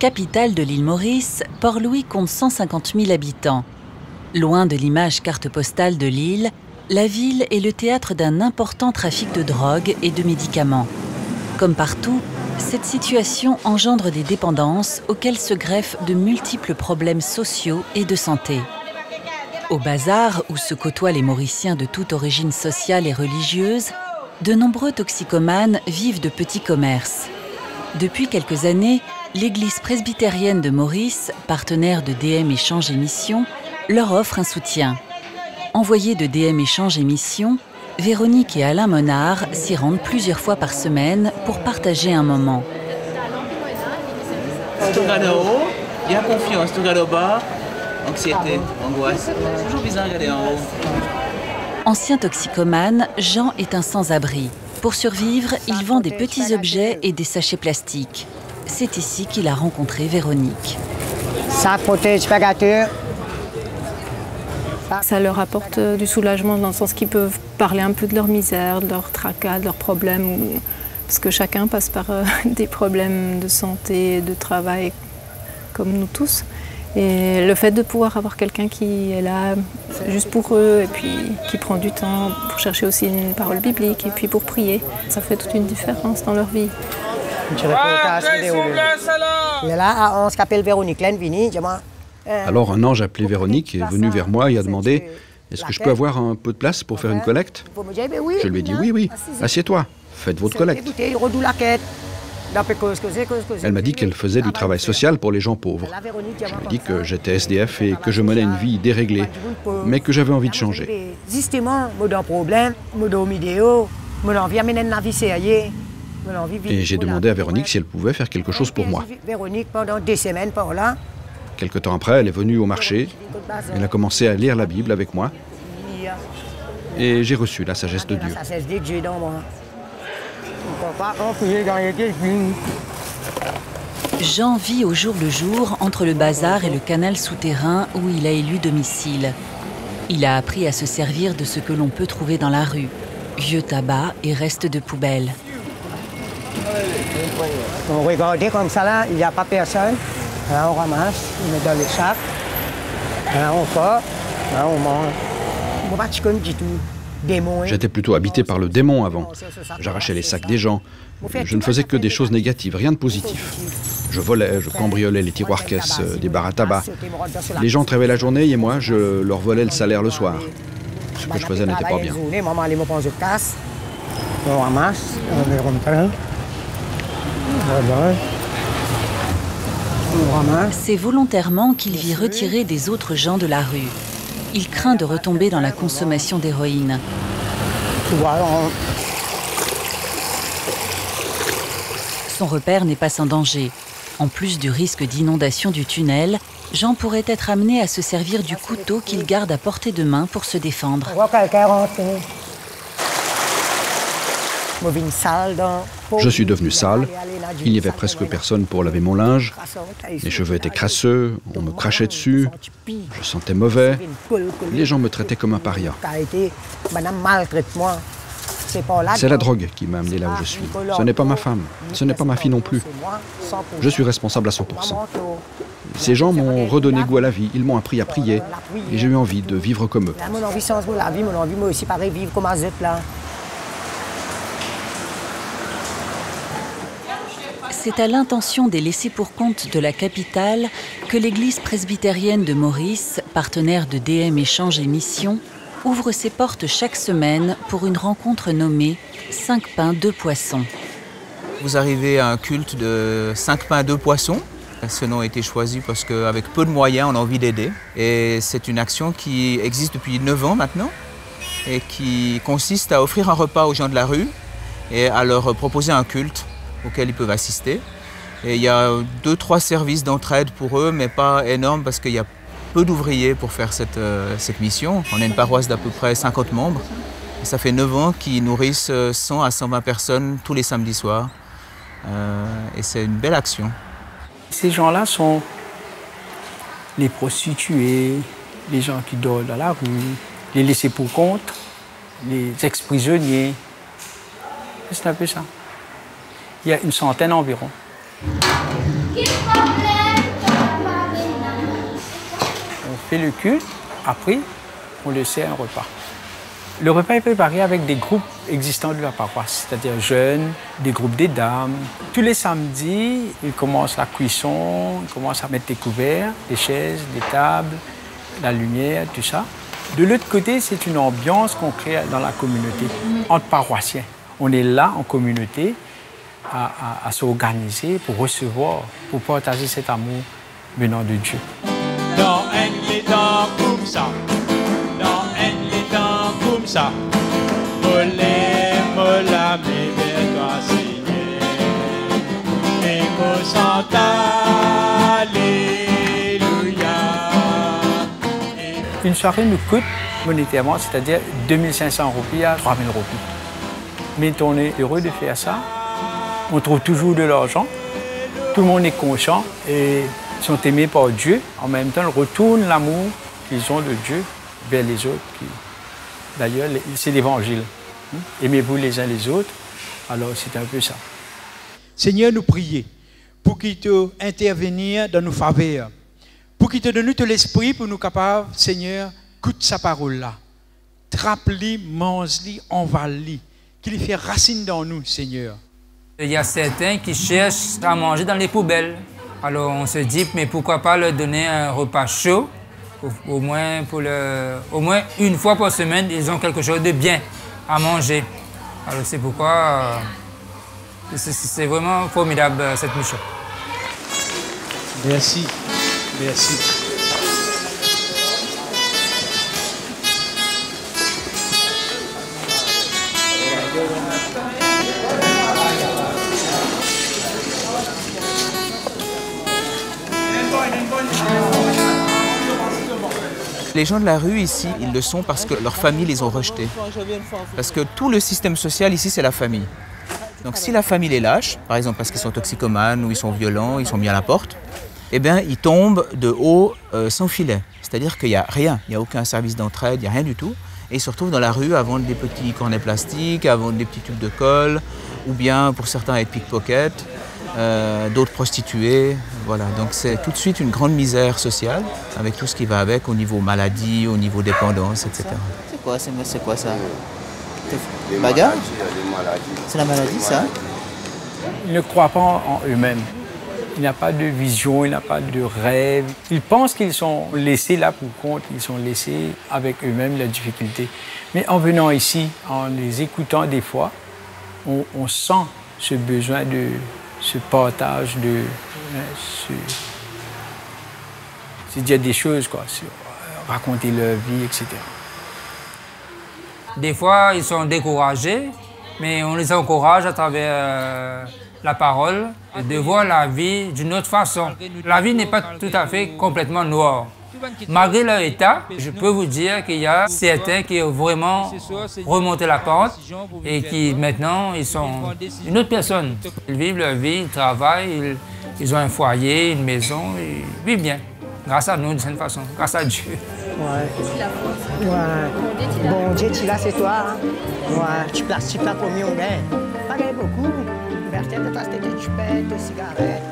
Capitale de l'île Maurice, Port-Louis compte 150 000 habitants. Loin de l'image carte postale de l'île, la ville est le théâtre d'un important trafic de drogue et de médicaments. Comme partout, cette situation engendre des dépendances auxquelles se greffent de multiples problèmes sociaux et de santé. Au bazar, où se côtoient les Mauriciens de toute origine sociale et religieuse, de nombreux toxicomanes vivent de petits commerces. Depuis quelques années, l'Église presbytérienne de Maurice, partenaire de DM Échange et Mission, leur offre un soutien. Envoyés de DM Échange et Mission, Véronique et Alain Monard s'y rendent plusieurs fois par semaine pour partager un moment. Si tu regardes en haut, il y a confiance. Si tu regardes au bas, anxiété, angoisse. C'est toujours bizarre de regarder en haut. Ancien toxicomane, Jean est un sans-abri. Pour survivre, il vend des petits objets et des sachets plastiques. C'est ici qu'il a rencontré Véronique. Ça protège spagature. Ça leur apporte du soulagement dans le sens qu'ils peuvent parler un peu de leur misère, de leur tracas, de leurs problèmes. Parce que chacun passe par des problèmes de santé, de travail, comme nous tous. Et le fait de pouvoir avoir quelqu'un qui est là juste pour eux et puis qui prend du temps pour chercher aussi une parole biblique et puis pour prier, ça fait toute une différence dans leur vie. Alors un ange appelé Véronique est venu vers moi et a demandé « Est-ce que je peux avoir un peu de place pour faire une collecte ?» Je lui ai dit « Oui, assieds-toi, faites votre collecte. » Elle m'a dit qu'elle faisait du travail social pour les gens pauvres. Je lui ai dit que j'étais SDF et que je menais une vie déréglée, mais que j'avais envie de changer. Et j'ai demandé à Véronique si elle pouvait faire quelque chose pour moi. Quelque temps après, elle est venue au marché, elle a commencé à lire la Bible avec moi, et j'ai reçu la sagesse de Dieu. Jean vit au jour le jour entre le bazar et le canal souterrain où il a élu domicile. Il a appris à se servir de ce que l'on peut trouver dans la rue, vieux tabac et restes de poubelles. Regardez comme ça là, il n'y a pas personne. Là on ramasse, on met dans les sacs. Là on sort, là on mange. On va comme du tout. J'étais plutôt habité par le démon avant. J'arrachais les sacs des gens. Je ne faisais que des choses négatives, rien de positif. Je volais, je cambriolais les tiroirs caisses des bars à tabac. Les gens travaillaient la journée et moi, je leur volais le salaire le soir. Ce que je faisais n'était pas bien. On ramasse, on rentre. C'est volontairement qu'il vit retirer des autres gens de la rue. Il craint de retomber dans la consommation d'héroïne. Son repère n'est pas sans danger. En plus du risque d'inondation du tunnel, Jean pourrait être amené à se servir du couteau qu'il garde à portée de main pour se défendre. Je suis devenu sale, il n'y avait presque personne pour laver mon linge, les cheveux étaient crasseux, on me crachait dessus, je sentais mauvais, les gens me traitaient comme un paria. C'est la drogue qui m'a amené là où je suis. Ce n'est pas ma femme, ce n'est pas ma fille non plus. Je suis responsable à 100%. Ces gens m'ont redonné goût à la vie, ils m'ont appris à prier et j'ai eu envie de vivre comme eux. C'est à l'intention des laissés-pour-compte de la capitale que l'Église presbytérienne de Maurice, partenaire de DM Échange et Mission, ouvre ses portes chaque semaine pour une rencontre nommée « 5 pains, 2 poissons ». Vous arrivez à un culte de 5 pains, 2 poissons. Ce nom a été choisi parce qu'avec peu de moyens, on a envie d'aider. Et c'est une action qui existe depuis 9 ans maintenant et qui consiste à offrir un repas aux gens de la rue et à leur proposer un culte auxquels ils peuvent assister. Et il y a 2-3 services d'entraide pour eux, mais pas énormes parce qu'il y a peu d'ouvriers pour faire cette mission. On a une paroisse d'à peu près 50 membres. Et ça fait 9 ans qu'ils nourrissent 100 à 120 personnes tous les samedis soirs. Et c'est une belle action. Ces gens-là sont les prostituées, les gens qui dorment dans la rue, les laissés pour compte, les ex-prisonniers. C'est un peu ça. Il y a une centaine environ. fait le culte, après, on le sert un repas. Le repas est préparé avec des groupes existants de la paroisse, c'est-à-dire jeunes, des groupes des dames. Tous les samedis, ils commencent la cuisson, ils commencent à mettre des couverts, des chaises, des tables, la lumière, tout ça. De l'autre côté, c'est une ambiance qu'on crée dans la communauté, entre paroissiens. On est là en communauté à s'organiser pour recevoir, pour partager cet amour venant de Dieu. Dans les temps comme ça, dans les temps comme ça, mola, mais vers toi, Seigneur, et me sente alléluia. Une soirée nous coûte monétairement, c'est-à-dire 2500 roupies à 3000 roupies. Mais on est heureux de faire ça. On trouve toujours de l'argent. Tout le monde est conscient et sont aimés par Dieu. En même temps, ils retournent l'amour qu'ils ont de Dieu vers les autres. D'ailleurs, c'est l'Évangile. Aimez-vous les uns les autres. Alors, c'est un peu ça. Seigneur, nous prions pour qu'il te intervenir dans nos faveurs, pour qu'il te donne tout l'esprit pour nous capables, Seigneur, écoute sa parole-là. Trappe-li, mange-li, envale-li, qu'il fait racine dans nous, Seigneur. Il y a certains qui cherchent à manger dans les poubelles. Alors on se dit, mais pourquoi pas leur donner un repas chaud, au moins une fois par semaine, ils ont quelque chose de bien à manger. Alors c'est pourquoi c'est vraiment formidable cette mission. Merci, merci. Les gens de la rue ici, ils le sont parce que leurs familles les ont rejetés. Parce que tout le système social ici, c'est la famille. Donc si la famille les lâche, par exemple parce qu'ils sont toxicomanes ou ils sont violents, ils sont mis à la porte, eh bien ils tombent de haut sans filet. C'est-à-dire qu'il n'y a rien, il n'y a aucun service d'entraide, il n'y a rien du tout. Et ils se retrouvent dans la rue à vendre des petits cornets plastiques, à vendre des petits tubes de colle, ou bien pour certains être pickpocket. D'autres prostituées, voilà. Donc c'est tout de suite une grande misère sociale avec tout ce qui va avec au niveau maladie, au niveau dépendance, etc. C'est quoi ça? Bagarre? C'est la maladie, ça? Ils ne croient pas en eux-mêmes. Il n'y a pas de vision, il n'y a pas de rêve. Ils pensent qu'ils sont laissés là pour compte, ils sont laissés avec eux-mêmes la difficulté. Mais en venant ici, en les écoutant des fois, on sent ce besoin de ce partage, c'est dire des choses, quoi, raconter leur vie, etc. Des fois, ils sont découragés, mais on les encourage à travers la parole de voir la vie d'une autre façon. La vie n'est pas tout à fait complètement noire. Malgré leur état, je peux vous dire qu'il y a certains qui ont vraiment remonté la pente et qui maintenant, ils sont une autre personne. Ils vivent leur vie, ils travaillent, ils ont un foyer, une maison, ils vivent bien. Grâce à nous, d'une certaine façon, grâce à Dieu. Ouais. Ouais. Bon Dieu, tu là, c'est toi. Hein? Ouais. Tu places pour mieux, on gagne. Pas gagner beaucoup. Liberté de toi, c'était des chupettes, des cigarettes.